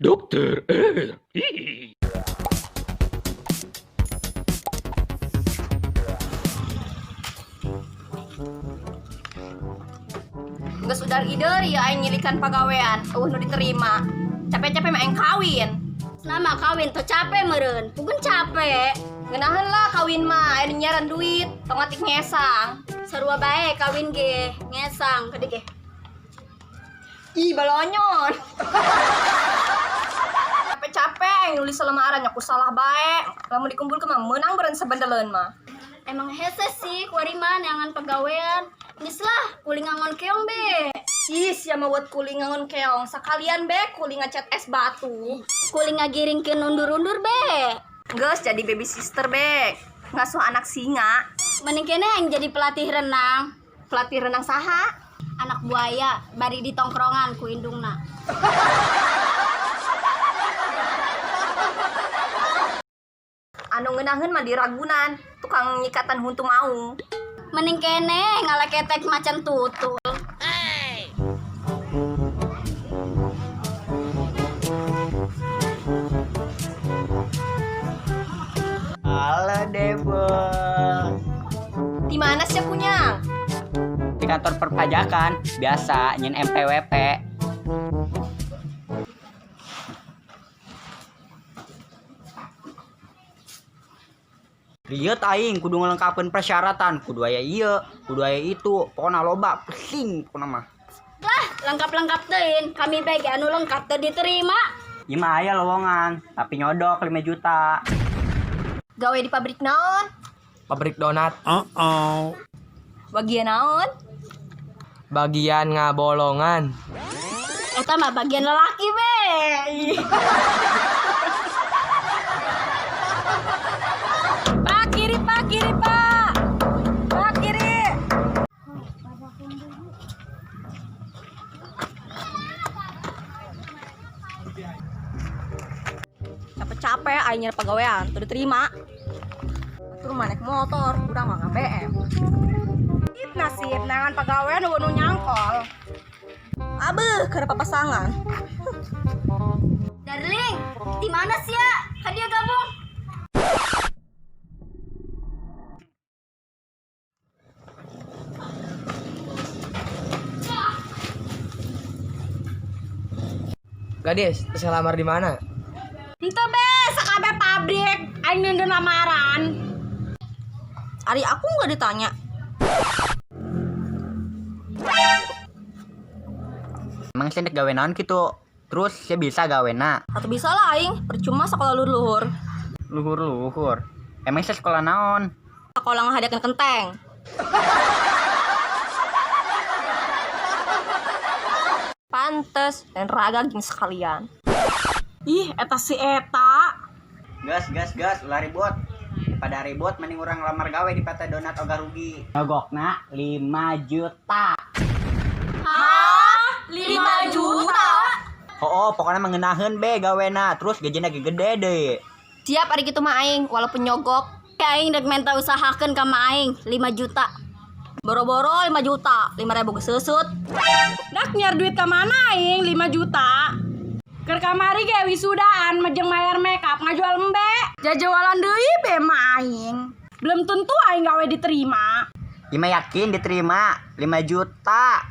Dokter R. Geus udar ide ya aing nyilikan pagawean, nu diterima. Capek-capek mah aing kawin. Selama kawin tuh capek meureun, pugun capek. Ngeunaheun lah kawin mah, aya nyaran duit, tong atik ngesang. Sarua bae kawin ge, ngesang gede ge. Ih, balonyon. Capek-capek aing nulis lamaran nya ku salah bae. Lamun dikumpulkeun mah meunang beureun sabandeleun mah. Emang hese sih kuari mah neangan pagawean. Geus lah, kuling ngangon keong be. Ih, sia mah buat kuling ngangon keong. Sakalian be kuling ngecat es batu. Kuling ngagiringkeun undur-undur be. Geus jadi baby sister be. Ngasuh anak singa. Mending kene yang jadi pelatih renang. Pelatih renang saha? Anak buaya bari di tongkrongan ku indungna. Anu ngeunaheun mah di Ragunan, tukang nyikatan huntu maung. Mending kene ngaleketek macan tutul. Halo Debel. Di mana sih kunyang? Di kantor perpajakan, biasa nyen MPWP. Riet aing kudu ngelengkapkeun persyaratan, kudu aya ieu, kudu aya itu, pokona loba, pusing pokona mah. Lah, lengkap-lengkap teuin, kami bae anu lengkap teu diterima. Ieu mah aya lowongan, tapi nyodok 5 juta. Gawe di pabrik naon? Pabrik donat. Bagian naon? Bagian ngabolongan. Eta mah bagian lelaki be. Pak kiri, Pak kiri, Pak. Pak kiri. Capek-capek aing nyari pagawean, teu diterima. Tur mah naik motor, urang mah BM. It nasib nangan pagawean nu nyangkol. Abeuh, keur papasangan. Darling, di mana sih ya? Hadiah gabung. Gadis, bisa lamar di mana? Ente be, sakabe pabrik, aing neuneun lamaran. Ari aku nggak ditanya. Emang sih gawe naon kitu? Terus saya bisa gawena. Atau bisa lah aing, percuma sekolah luhur. Luhur. Emang saya sekolah naon? Sekolah ngahadiakeun kenteng. Pantes dan raga gini sekalian. Ih, eta si eta. Gas, ulah ribut. Pada ribut mending urang lamar gawe di PT Donat oga rugi. Nyogokna 5 juta. Hah? 5 juta? Oh, pokoknya mengenaheun be gawena. Terus gajina ge gede deh. Siap ari kitu mah aing, walaupun nyogok. Aing dek minta usahakeun ka ma aing 5 juta. Boro-boro 5 juta, 5.000 geusseut. Dak nyar duit ka mana aing 5 juta. Keur kamari ge wisudaan mejeng mayar makeup ngajual embe. Jajawalan deui be mah aing. Belum tentu aing gawe diterima. Ima yakin diterima 5 juta.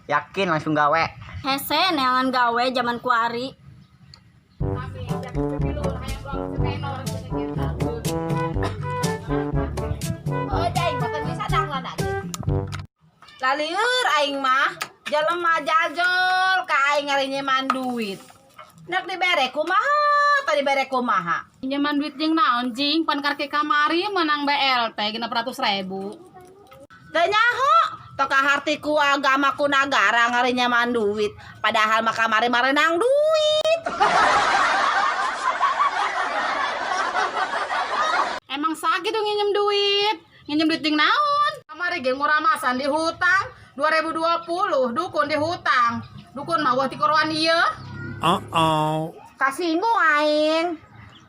Yakin langsung gawe. Hese neangan gawe zaman kuari. Lalieur aing mah jelema jajol ka aing ngarinyeman duit. Nek dibere kumaha, tadi bere kumaha. Pinjaman duit jeung naon jing, pan karke kamari menang BLT 600.000. Teu nyaho, toka hartiku agamaku nagara ngarinyeman duit. Padahal mah kamari marenang duit. Emang sakit tuh nginjem duit jeung naon? Kamari ge nguramasan di hutang 2020, dukun di hutang. Dukun mah wah ti korwan ieu. Kasinggung aing.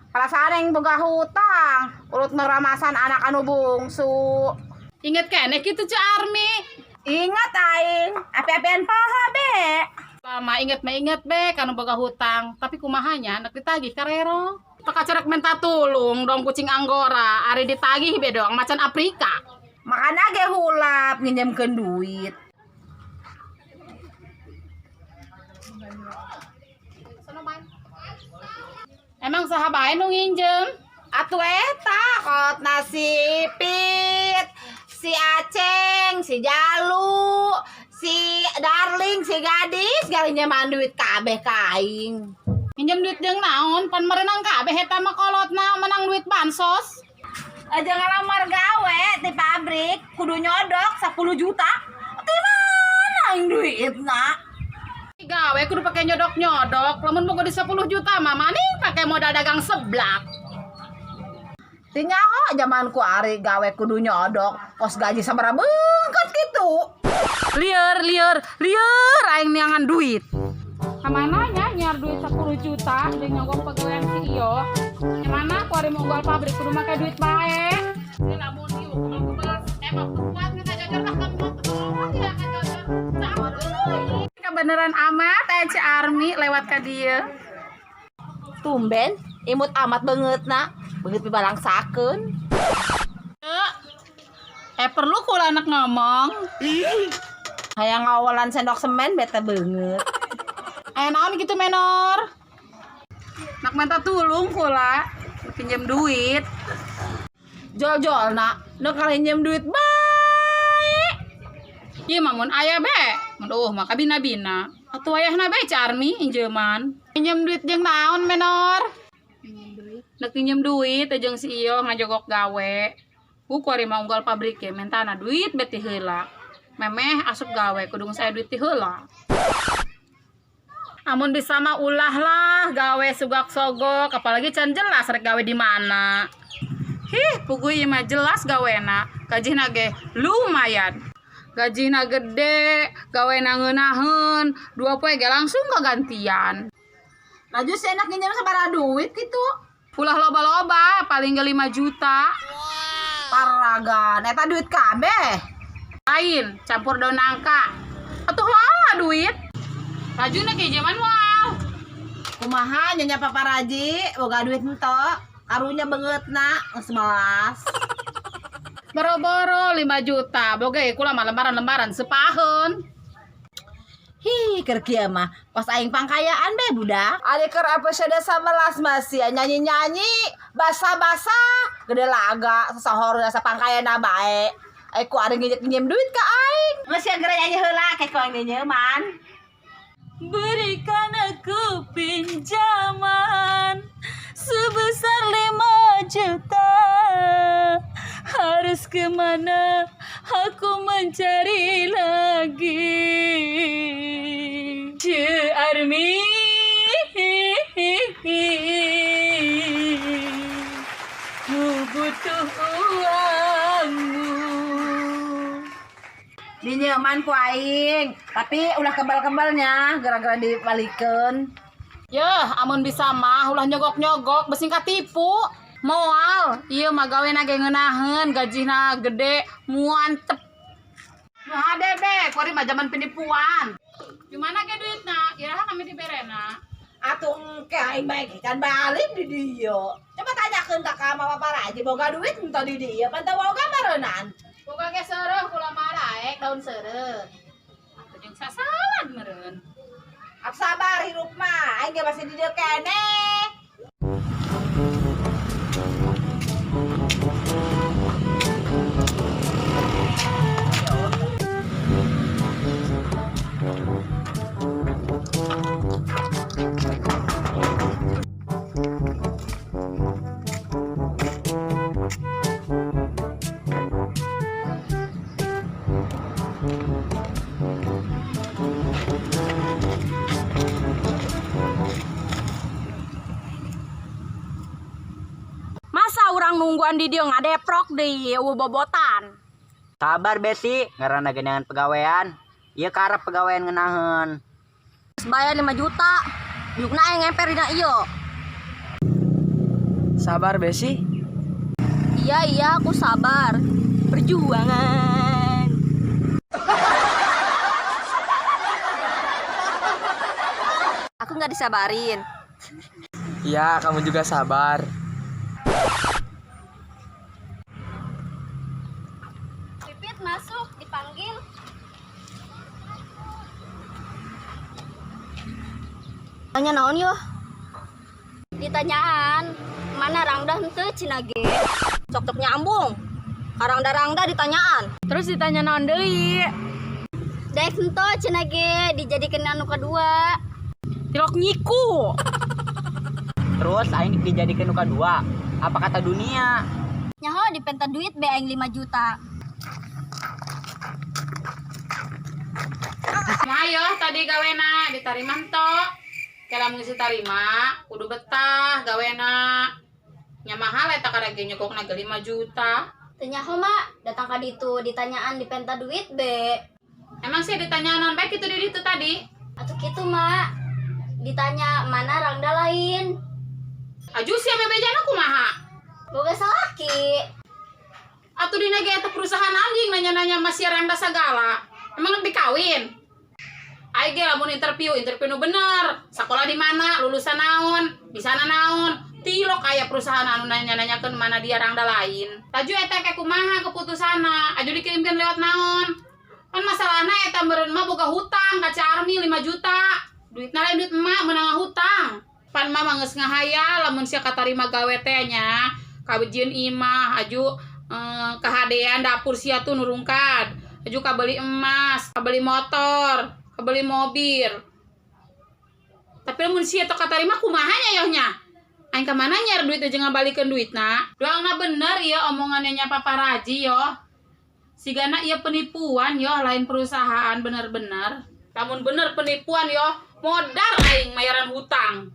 Perasaan aing boga hutang, urut ngeramasan anak anu bungsu. Inget keneh kitu Cak Armi. Ingat aing, api-apian paha be. Lama inget be kanu boga hutang, tapi kumahanya anak ditagih karero. Pakacerek minta tulung dong kucing Anggora, ari ditagih be dong macan Afrika. Makanya ge hulap nginjemkeun duit. Emang sahabat nu nginjem? Atuh eta kot nasi Pit, si Aceng, si Jalu, si Darling, si Gadis, garinyaman duit kabeh ka aing. Minjem duit jeung naon? Pan merenang kabeh eta mah kolotna menang duit bansos. Aja ngalamar gawe di pabrik kudu nyodok 10 juta. Di mana aing duitna? Gawe kudu pakai nyodok-nyodok. Lamun boga di 10 juta mah maning pakai modal dagang seblak. Tinyaho zamanku ari gawe kudu nyodok, kos gaji sabaraha beungkeut kitu. Lieur aing niangan duit. Kamananya nyar duit 10 juta jeung nyogok pegawaian si iyo. Gimana ku ari monggol pabrik kudu make duit bae. Ini lamun ieu kudu belas emang kuat kita jajor lah kan ya kan jajor. Kebeneran amat ci Army lewat ka dieu. Tumben imut amat beungeutna, beungeut pibalangsakeun. Perlu kula anak ngomong. Hayang ngawalan sendok semen bete beungeut. Aya naon gitu menor? Nak minta tulung kula, pinjam duit. Jol-jolna neuk ngarinjem duit bae. Ieu mah mun aya be, mun mah kabina-bina. Atuh ayahna be ci Army injeuman. Pinjam duit jeung naon menor? Neuk pinjam duit jeung si iyo ngajogok gawe. Ku ari mah unggal pabrik ge mentana duit beti heula. Memeh asup gawe kudu saya duit ti heula. Amun bisa mah ulah lah gawe sugak sogok, apalagi can jelas rek gawe di mana. Puguh ieu mah jelas gawena, gajihna ge lumayan. Gajihna gede, gawena ngeunaheun, 2 poe ge langsung kegantian. Laju si enak nginjem sabaraha duit kitu. Ulah loba-loba, paling ge 5 juta. Paragan, eta duit kabeh. Lain, campur daun nangka. Atuh lah duit. Rajuna ge zaman wow. Kumaha nya paparaji, boga duit entok, karunya beungeutna geus melas. Boro-boro 5 juta, boga kula mah lembaran-lembaran sepaheun. Keur kieu mah pas aing pangkayaan be budak. Ari keur episode 11 masih nyanyi-nyanyi, basa-basa, gede laga sasahoreuna sapangkayana bae. Ku ari nginjem duit ka aing. Geus ya geura nyanyi heula keko nginjeman. Berikan aku pinjaman sebesar 5 juta. Harus kemana aku mencari lagi? Ci Army, ku butuh uangmu. Dinyeman ku aing, tapi ulah kebal-kebalnya gara-gara dipalikeun. Yeuh, amun bisa mah ulah nyogok-nyogok besing katipu. Moal, ieu mah gawena ge ngeunaheun, gajihna gede, muantep. Nu hade be, kuari mah zaman penipuan. Gimana ge duitna? Iraha kami diberena. Atuh engke aing bae kan balik di dieu. Coba tanyakeun ka mama paparaji boga duit ento di dieu, pantau boga mareunan. Boga ge seureuh kula mah raek daun seureuh. Atuh jeung sasalan meureun. Ab sabar hirup mah, aing ge masih di dieu keneh. Masa orang nungguan di dia ngadeprok di bobotan. Sabar Besi, ngaranna geunangan pegawean. Ieu karep pegawean ngeunaheun. Bayar 5 juta. Yukna yang ngemper dina ieu. Sabar Besi. Iya, aku sabar. Perjuangan. nggak disabarin. Iya, kamu juga sabar. Pipit masuk, dipanggil. Tanya naon yo? Ditanyaan, mana Rangda henteu cenah ge. Cok-cok nyambung. Rangda ditanyaan. Terus ditanya naon deui? Daek henteu cenah ge dijadikeun anu kadua. Tilok nyiku. Terus aing dijadikan nuka dua. Apa kata dunia? Nyaho dipenta duit be aing 5 juta. Ayo tadi gawena ditarima ento. Kala mengisi tarima, kudu betah gawena. Nya mahal eta karege nyokokna ge 5 juta. Teu nyaho mak, datang ka ditu ditanyaan dipenta duit be. Emang sih ditanya non baik itu di itu tadi. Atuh kitu mak. Ditanya mana Rangda lain. Aju sia bebejana kumaha? Boga salaki. Atuh dina ge eta perusahaan anjing nanya-nanya masih Rangda sagala. Emang lebih kawin? Aing ge lamun interview nu bener. Sakola di mana, lulusan naon, bisana naon. Tilok aya perusahaan anu nanya-nanyakeun mana dia Rangda lain. Taju eta ke kumaha keputusana? Aju dikirimkeun lewat naon? Kan masalahna eta meureun mah boga hutang ka Carmi 5 juta. Duitna lain duit emak meunang hutang. Pan mah geus ngahaya lamun sia katarima gawe teh nya, kabejieun imah, aju kahadean dapur sia tuh nurungkad. Aju kabeli emas, kabeli motor, kabeli mobil. Tapi lamun sia teu katarima kumaha nya yohnya? Aing ka mana nyer duit aja ngabalikeun duitna? Doangna bener ieu omongannya nya paparaji yo. Sigana ieu penipuan yo, lain perusahaan bener-bener. Lamun bener penipuan yo, modal aing mayaran hutang.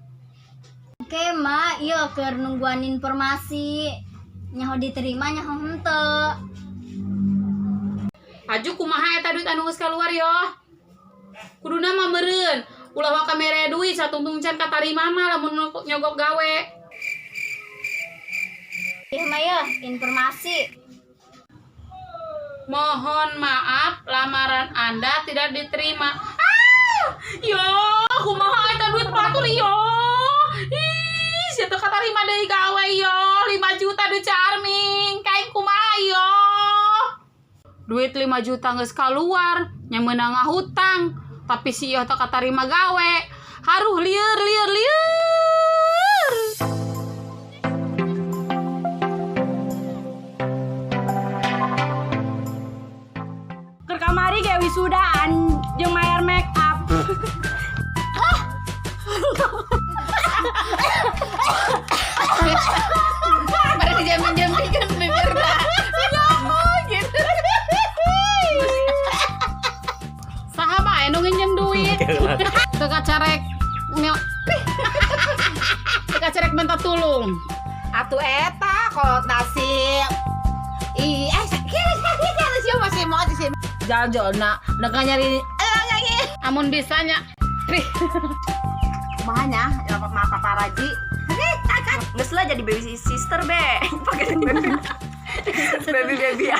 Oke mak, iya keur nungguan informasi. Nyaho diterima nyaho henteu. Aju kumaha eta duit anu geus kaluar yo. Kuduna mah meureun, ulah wa kamere duit satungtung can katarima mah lamun nyogok gawe. Ieu mah ya informasi. Mohon maaf, lamaran Anda tidak diterima. Yo, kumaha eta duit patur yo. Ih, sia teu katarima deui gawe yo. 5 juta duit Carming. Kaing kumaha yo. Duit 5 juta geus kaluar, nya meunang ngahutang. Tapi si ieu teu katarima gawe. Haruh lieur. Keur kamari ge wisudaan jeung mayar make up. Pada dijamin-jamin kan bener dah. Gitu. Saha bae nu nginjem duit. Teu kacarek teu kacarek minta tulung. Atuh eta kolot nasi. Siapa masih mau di sini? Jajona, neka nyari Amun bisanya. mahanya ya paparaji. Geus lah jadi baby sister be. Pakai baby. Baby